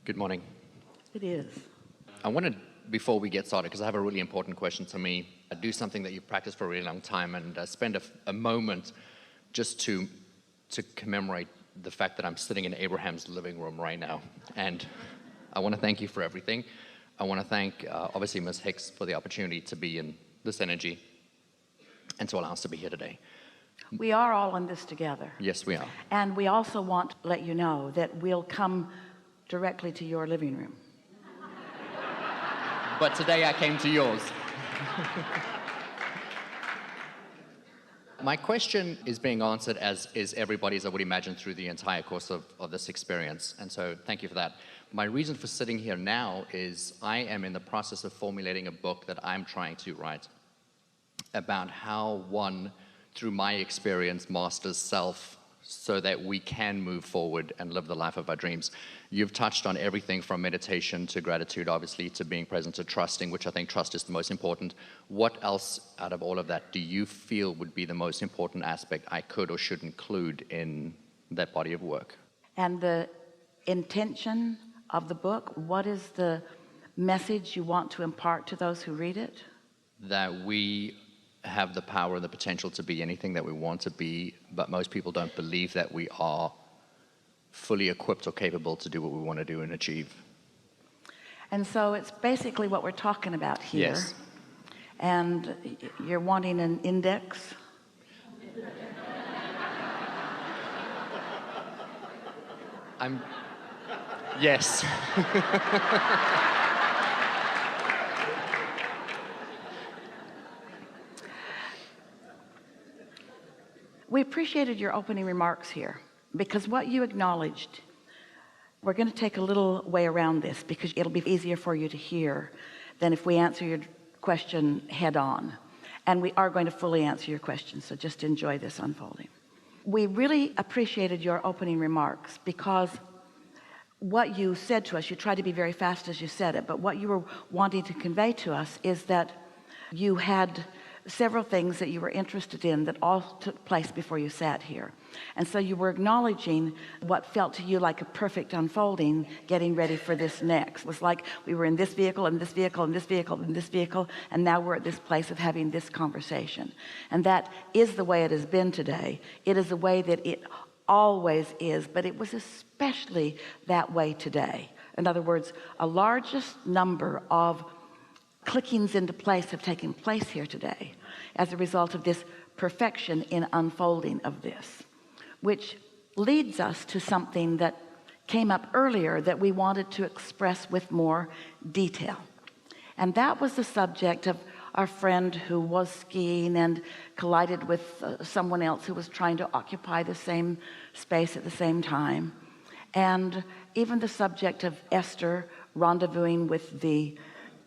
Good morning. It is. I wanted, before we get started, because I have a really important question to me, do something that you've practiced for a really long time and spend a moment just to commemorate the fact that I'm sitting in Abraham's living room right now. And I want to thank you for everything. I want to thank, obviously, Ms. Hicks for the opportunity to be in this energy and to allow us to be here today. We are all in this together. Yes, we are. And we also want to let you know that we'll come directly to your living room. But today I came to yours. My question is being answered as is everybody's, I would imagine, through the entire course of this experience. And so thank you for that. My reason for sitting here now is I am in the process of formulating a book that I'm trying to write about how one, through my experience, masters self so that we can move forward and live the life of our dreams. You've touched on everything from meditation to gratitude, obviously, to being present, to trusting, which I think trust is the most important. What else out of all of that do you feel would be the most important aspect I could or should include in that body of work? And the intention of the book, what is the message you want to impart to those who read it? That we have the power and the potential to be anything that we want to be, but most people don't believe that we are fully equipped or capable to do what we want to do and achieve. And so it's basically what we're talking about here. Yes. And you're wanting an index? Yes. We appreciated your opening remarks here because what you acknowledged, we're going to take a little way around this because it'll be easier for you to hear than if we answer your question head on. And we are going to fully answer your question, so just enjoy this unfolding. We really appreciated your opening remarks because what you said to us, you tried to be very fast as you said it, but what you were wanting to convey to us is that you had several things that you were interested in that all took place before you sat here. And so you were acknowledging what felt to you like a perfect unfolding, getting ready for this next. It was like we were in this vehicle and this vehicle and this vehicle and this vehicle, and now we're at this place of having this conversation. And that is the way it has been today. It is the way that it always is, but it was especially that way today. In other words, a largest number of clickings into place have taken place here today as a result of this perfection in unfolding of this, which leads us to something that came up earlier that we wanted to express with more detail. And that was the subject of our friend who was skiing and collided with someone else who was trying to occupy the same space at the same time. And even the subject of Esther rendezvousing with the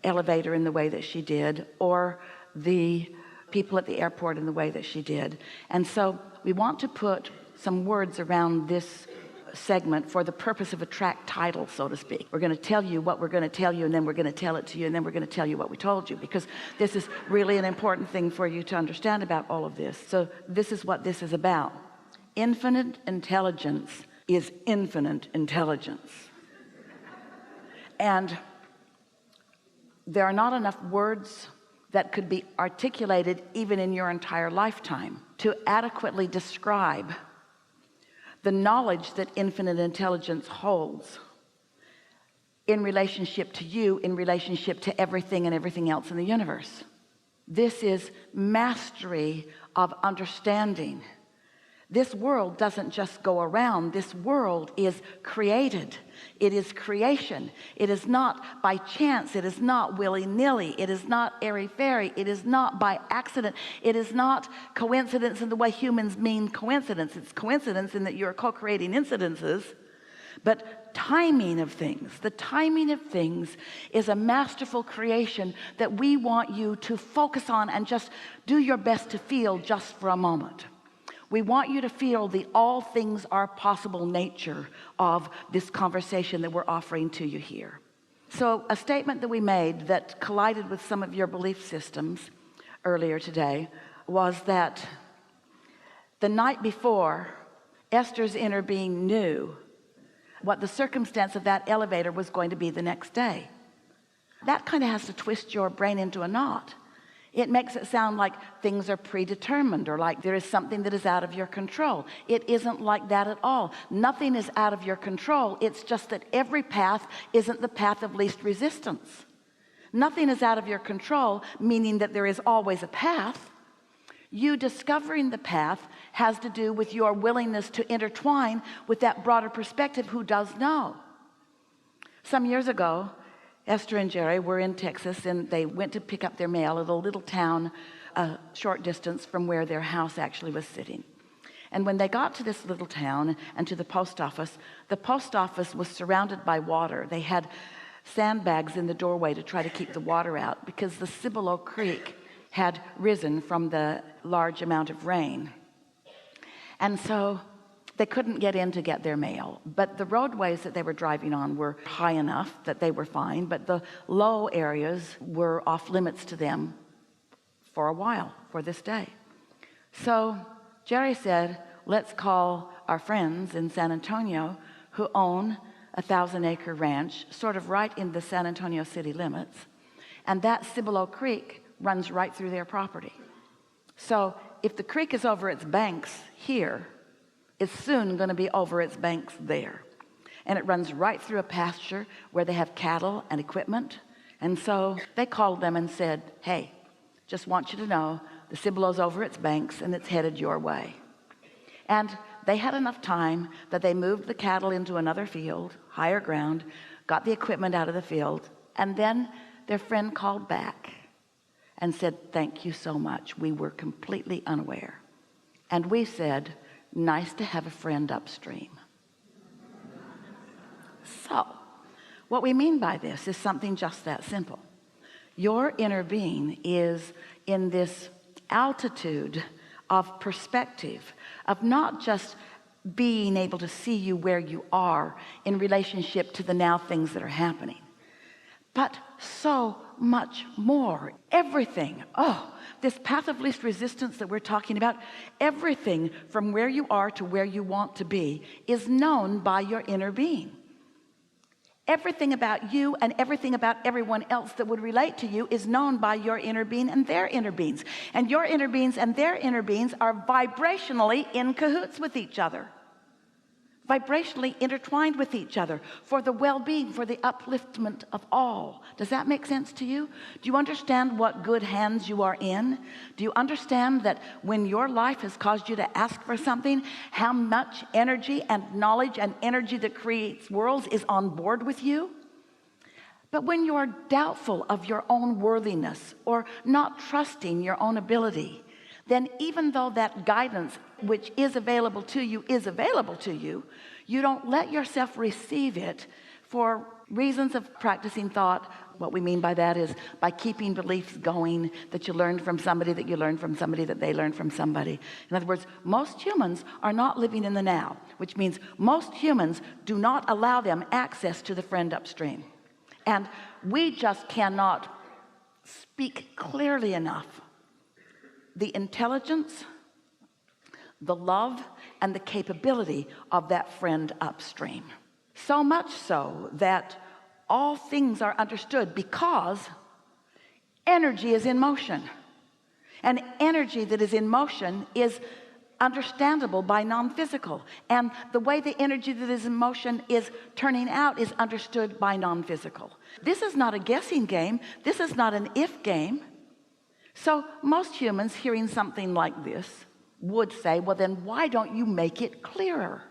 elevator in the way that she did, or the people at the airport in the way that she did. And so we want to put some words around this segment for the purpose of a track title, so to speak. We're going to tell you what we're going to tell you, and then we're going to tell it to you, and then we're going to tell you what we told you, because this is really an important thing for you to understand about all of this. So this is what this is about. Infinite intelligence is infinite intelligence. And there are not enough words that could be articulated even in your entire lifetime to adequately describe the knowledge that infinite intelligence holds in relationship to you, in relationship to everything and everything else in the universe. This is mastery of understanding. This world doesn't just go around. This world is created. It is creation. It is not by chance. It is not willy-nilly. It is not airy-fairy. It is not by accident. It is not coincidence in the way humans mean coincidence. It's coincidence in that you're co-creating incidences, but timing of things. The timing of things is a masterful creation that we want you to focus on and just do your best to feel just for a moment. We want you to feel the all things are possible nature of this conversation that we're offering to you here. So a statement that we made that collided with some of your belief systems earlier today was that the night before, Esther's inner being knew what the circumstance of that elevator was going to be the next day. That kind of has to twist your brain into a knot. It makes it sound like things are predetermined, or like there is something that is out of your control. It isn't like that at all. Nothing is out of your control. It's just that every path isn't the path of least resistance. Nothing is out of your control, meaning that there is always a path. You discovering the path has to do with your willingness to intertwine with that broader perspective who does know. Some years ago, Esther and Jerry were in Texas, and they went to pick up their mail at a little town a short distance from where their house actually was sitting. And when they got to this little town and to the post office was surrounded by water. They had sandbags in the doorway to try to keep the water out, because the Cibolo Creek had risen from the large amount of rain. And so they couldn't get in to get their mail, but the roadways that they were driving on were high enough that they were fine, but the low areas were off limits to them for a while, for this day. So Jerry said, let's call our friends in San Antonio who own a 1,000-acre ranch sort of right in the San Antonio city limits, and that Cibolo Creek runs right through their property. So if the creek is over its banks here, it's soon going to be over its banks there. And it runs right through a pasture where they have cattle and equipment. And so they called them and said, hey, just want you to know the Cibolo's over its banks and it's headed your way. And they had enough time that they moved the cattle into another field, higher ground, got the equipment out of the field, and then their friend called back and said, thank you so much. We were completely unaware. And we said, nice to have a friend upstream. So what we mean by this is something just that simple. Your inner being is in this altitude of perspective, of not just being able to see you where you are in relationship to the now things that are happening, but so much more. Everything, this path of least resistance that we're talking about, everything from where you are to where you want to be is known by your inner being. Everything about you and everything about everyone else that would relate to you is known by your inner being and their inner beings. And your inner beings and their inner beings are vibrationally in cahoots with each other. Vibrationally intertwined with each other for the well-being, for the upliftment of all. Does that make sense to you? Do you understand what good hands you are in? Do you understand that when your life has caused you to ask for something, how much energy and knowledge and energy that creates worlds is on board with you? But when you are doubtful of your own worthiness or not trusting your own ability, then even though that guidance which is available to you, you don't let yourself receive it for reasons of practicing thought. What we mean by that is by keeping beliefs going that you learned from somebody, that you learned from somebody, that they learned from somebody. In other words, most humans are not living in the now, which means most humans do not allow them access to the friend upstream. And we just cannot speak clearly enough the intelligence, the love, and the capability of that friend upstream. So much so that all things are understood because energy is in motion. And energy that is in motion is understandable by non-physical. And the way the energy that is in motion is turning out is understood by non-physical. This is not a guessing game. This is not an if game. So most humans hearing something like this would say, well, then why don't you make it clearer?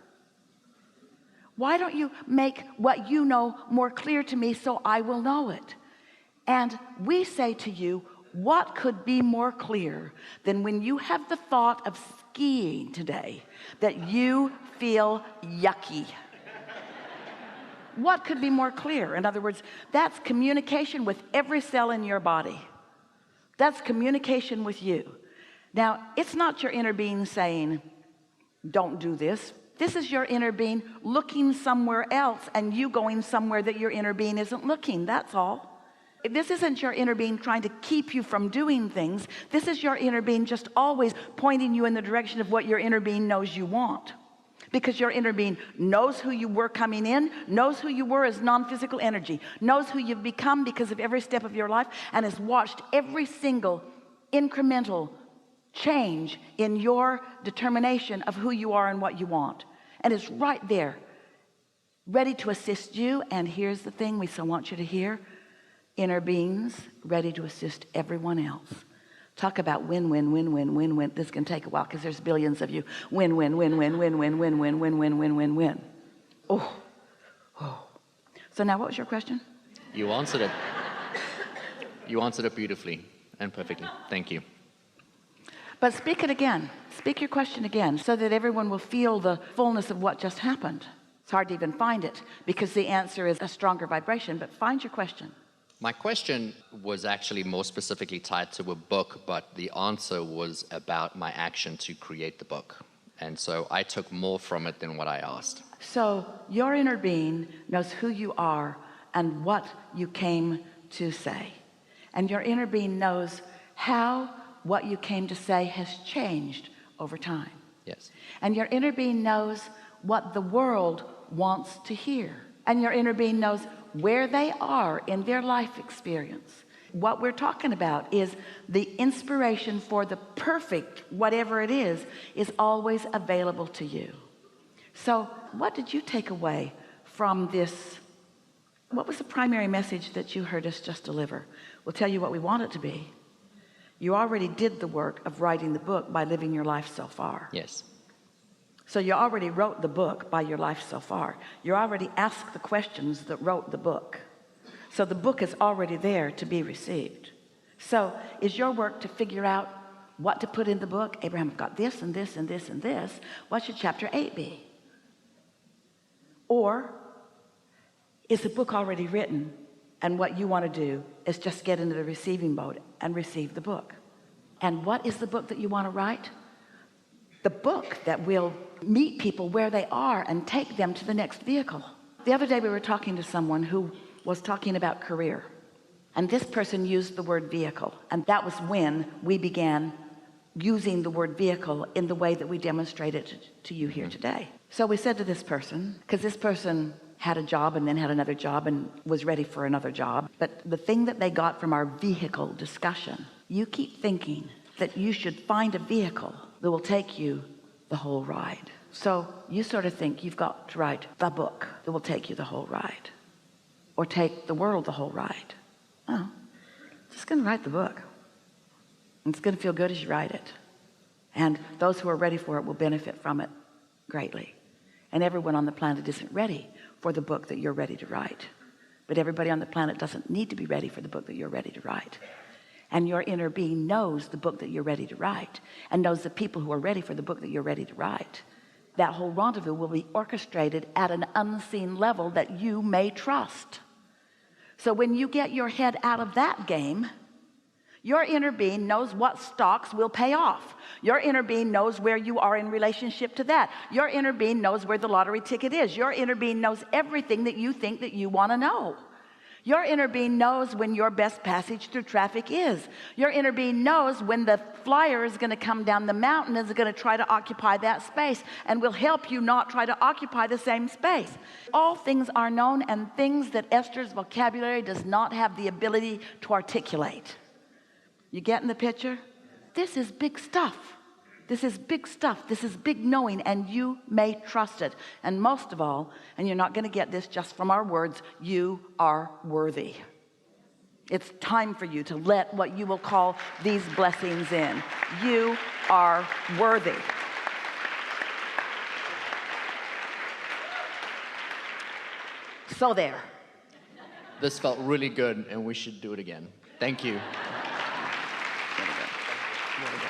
Why don't you make what you know more clear to me so I will know it? And we say to you, what could be more clear than when you have the thought of skiing today that you feel yucky? What could be more clear? In other words, that's communication with every cell in your body. That's communication with you. Now, it's not your inner being saying, don't do this. This is your inner being looking somewhere else and you going somewhere that your inner being isn't looking. That's all. This isn't your inner being trying to keep you from doing things. This is your inner being just always pointing you in the direction of what your inner being knows you want. Because your inner being knows who you were coming in, knows who you were as non-physical energy, knows who you've become because of every step of your life, and has watched every single incremental change in your determination of who you are and what you want, and is right there ready to assist you. And here's the thing we so want you to hear: inner beings ready to assist everyone else. Talk about win, win, win, win, win, win. This can take a while because there's billions of you. Win, win, win, win, win, win, win, win, win, win, win, win, win. Oh. So now what was your question? You answered it. You answered it beautifully and perfectly. Thank you. But speak it again. Speak your question again so that everyone will feel the fullness of what just happened. It's hard to even find it because the answer is a stronger vibration, but find your question. My question was actually more specifically tied to a book, but the answer was about my action to create the book. And so I took more from it than what I asked. So your inner being knows who you are and what you came to say. And your inner being knows how what you came to say has changed over time. Yes. And your inner being knows what the world wants to hear. And your inner being knows where they are in their life experience. What we're talking about is the inspiration for the perfect whatever it is always available to you. So what did you take away from this? What was the primary message that you heard us just deliver? We'll tell you what we want it to be. You already did the work of writing the book by living your life so far. Yes. So you already wrote the book by your life so far. You already asked the questions that wrote the book. So the book is already there to be received. So is your work to figure out what to put in the book? Abraham got this and this and this and this. What should chapter 8 be? Or is the book already written and what you want to do is just get into the receiving mode and receive the book? And what is the book that you want to write? The book that will meet people where they are and take them to the next vehicle. The other day we were talking to someone who was talking about career, and this person used the word vehicle, and that was when we began using the word vehicle in the way that we demonstrated to you here today. So we said to this person, because this person had a job and then had another job and was ready for another job, but the thing that they got from our vehicle discussion, you keep thinking that you should find a vehicle that will take you the whole ride. So you sort of think you've got to write the book that will take you the whole ride, or take the world the whole ride. Oh, just going to write the book. And it's going to feel good as you write it. And those who are ready for it will benefit from it greatly. And everyone on the planet isn't ready for the book that you're ready to write. But everybody on the planet doesn't need to be ready for the book that you're ready to write. And your inner being knows the book that you're ready to write, and knows the people who are ready for the book that you're ready to write. That whole rendezvous will be orchestrated at an unseen level that you may trust. So when you get your head out of that game, your inner being knows what stocks will pay off. Your inner being knows where you are in relationship to that. Your inner being knows where the lottery ticket is. Your inner being knows everything that you think that you want to know. Your inner being knows when your best passage through traffic is. Your inner being knows when the flyer is going to come down the mountain and is going to try to occupy that space, and will help you not try to occupy the same space. All things are known, and things that Esther's vocabulary does not have the ability to articulate. You getting the picture? This is big stuff. This is big stuff. This is big knowing, and you may trust it. And most of all, and you're not going to get this just from our words, you are worthy. It's time for you to let what you will call these blessings in. You are worthy. So there. This felt really good, and we should do it again. Thank you. There we go.